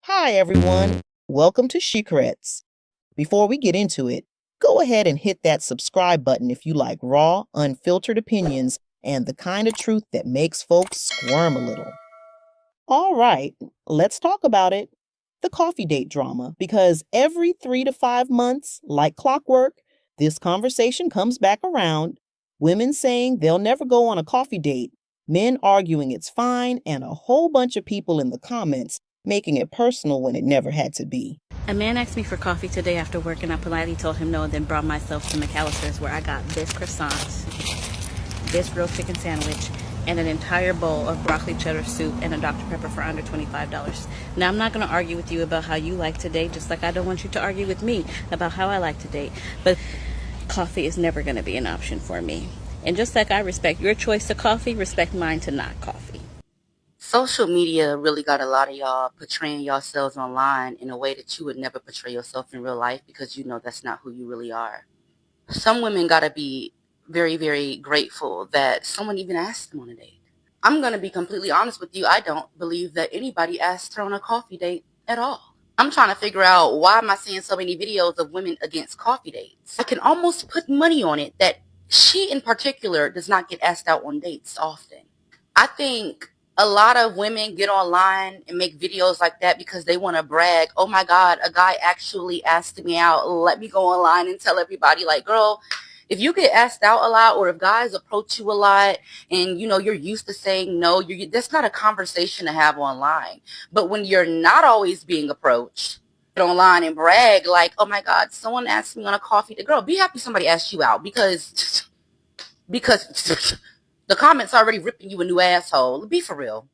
Hi, everyone. Welcome to Shhhcrets. Before we get into it, go ahead and hit that subscribe button if you like raw, unfiltered opinions and the kind of truth that makes folks squirm a little. All right, let's talk about it. The coffee date drama, because every 3 to 5 months, like clockwork, this conversation comes back around. Women saying they'll never go on a coffee date, men arguing it's fine, and a whole bunch of people in the comments making it personal when it never had to be. A man asked me for coffee today after work, and I politely told him no, and then brought myself to McAllister's, where I got this croissant, this grilled chicken sandwich, and an entire bowl of broccoli cheddar soup and a Dr. Pepper for under $25. Now, I'm not going to argue with you about how you like to date, just like I don't want you to argue with me about how I like to date. But coffee is never going to be an option for me. And just like I respect your choice to coffee, respect mine to not coffee. Social media really got a lot of y'all portraying yourselves online in a way that you would never portray yourself in real life, because you know that's not who you really are. Some women gotta be very, very grateful that someone even asked them on a date. I'm gonna be completely honest with you. I don't believe that anybody asked her on a coffee date at all. I'm trying to figure out, why am I seeing so many videos of women against coffee dates? I can almost put money on it that she in particular does not get asked out on dates often. I think a lot of women get online and make videos like that because they want to brag. Oh my God, a guy actually asked me out. Let me go online and tell everybody. Like, girl, if you get asked out a lot, or if guys approach you a lot and you're used to saying no, that's not a conversation to have online. But when you're not always being approached, get online and brag like, oh my God, someone asked me on a coffee date. Girl, be happy somebody asked you out, because the comments already ripping you a new asshole. Be for real.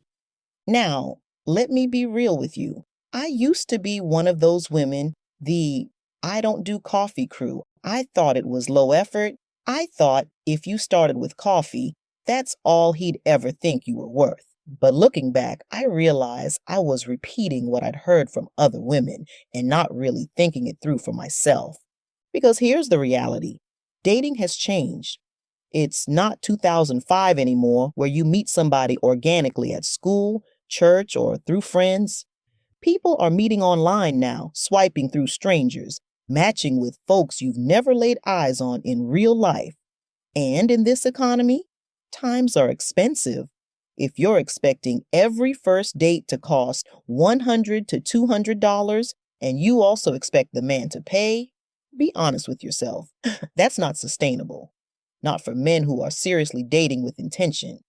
Now, let me be real with you. I used to be one of those women, the I don't do coffee crew. I thought it was low effort. I thought if you started with coffee, that's all he'd ever think you were worth. But looking back, I realized I was repeating what I'd heard from other women and not really thinking it through for myself. Because here's the reality. Dating has changed. It's not 2005 anymore, where you meet somebody organically at school, church, or through friends. People are meeting online now, swiping through strangers, matching with folks you've never laid eyes on in real life. And in this economy, times are expensive. If you're expecting every first date to cost $100 to $200, and you also expect the man to pay, be honest with yourself. That's not sustainable. Not for men who are seriously dating with intention.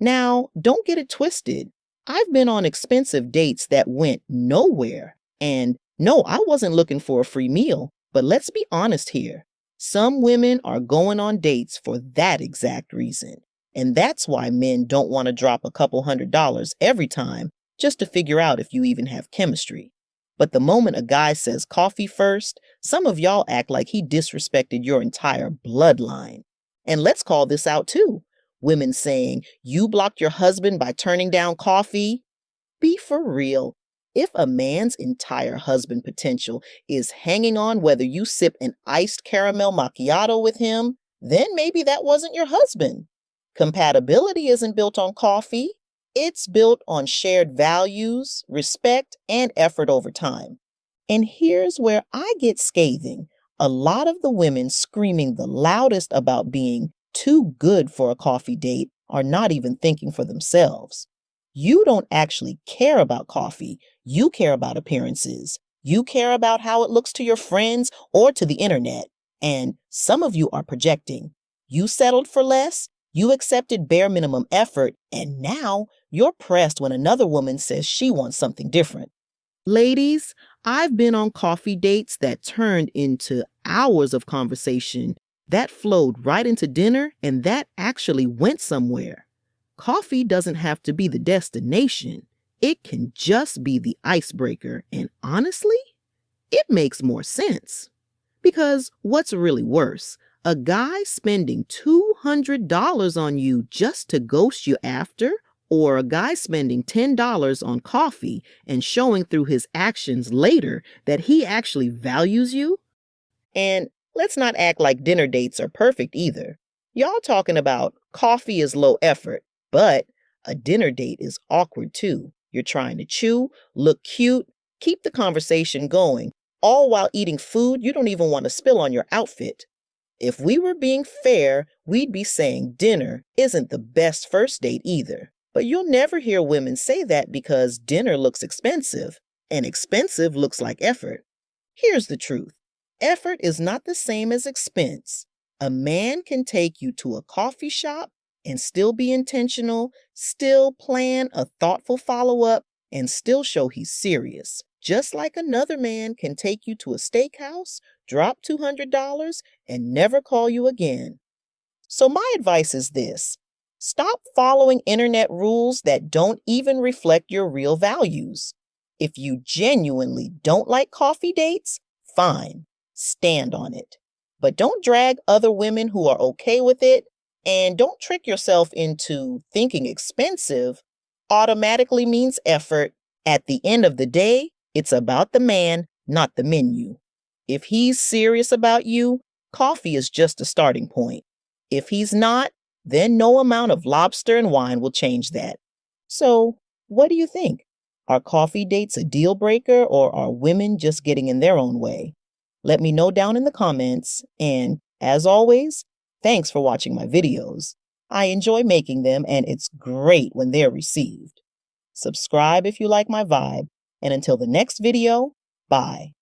Now, don't get it twisted. I've been on expensive dates that went nowhere. And no, I wasn't looking for a free meal, but let's be honest here. Some women are going on dates for that exact reason. And that's why men don't want to drop a couple $100s every time just to figure out if you even have chemistry. But the moment a guy says coffee first, some of y'all act like he disrespected your entire bloodline. And let's call this out too. Women saying, you blocked your husband by turning down coffee. Be for real. If a man's entire husband potential is hanging on whether you sip an iced caramel macchiato with him, then maybe that wasn't your husband. Compatibility isn't built on coffee. It's built on shared values, respect, and effort over time. And here's where I get scathing. A lot of the women screaming the loudest about being too good for a coffee date are not even thinking for themselves. You don't actually care about coffee. You care about appearances. You care about how it looks to your friends or to the internet. And some of you are projecting. You settled for less. You accepted bare minimum effort. And now you're pressed when another woman says she wants something different. Ladies, I've been on coffee dates that turned into hours of conversation, that flowed right into dinner, and that actually went somewhere. Coffee doesn't have to be the destination. It can just be the icebreaker, and honestly, it makes more sense. Because what's really worse, a guy spending $200 on you just to ghost you after, or a guy spending $10 on coffee and showing through his actions later that he actually values you? And let's not act like dinner dates are perfect either. Y'all talking about coffee is low effort, but a dinner date is awkward too. You're trying to chew, look cute, Keep the conversation going, all while eating food you don't even want to spill on your outfit. If we were being fair, we'd be saying dinner isn't the best first date either. But you'll never hear women say that because dinner looks expensive, and expensive looks like effort. Here's the truth. Effort is not the same as expense. A man can take you to a coffee shop and still be intentional, still plan a thoughtful follow-up, and still show he's serious. Just like another man can take you to a steakhouse, drop $200, and never call you again. So my advice is this. Stop following internet rules that don't even reflect your real values. If you genuinely don't like coffee dates, fine, stand on it. But don't drag other women who are okay with it, and don't trick yourself into thinking expensive automatically means effort. At the end of the day, it's about the man, not the menu. If he's serious about you, coffee is just a starting point. If he's not, then no amount of lobster and wine will change that. So, what do you think? Are coffee dates a deal breaker, or are women just getting in their own way? Let me know down in the comments, and as always, thanks for watching my videos. I enjoy making them, and it's great when they're received. Subscribe if you like my vibe, and until the next video, bye.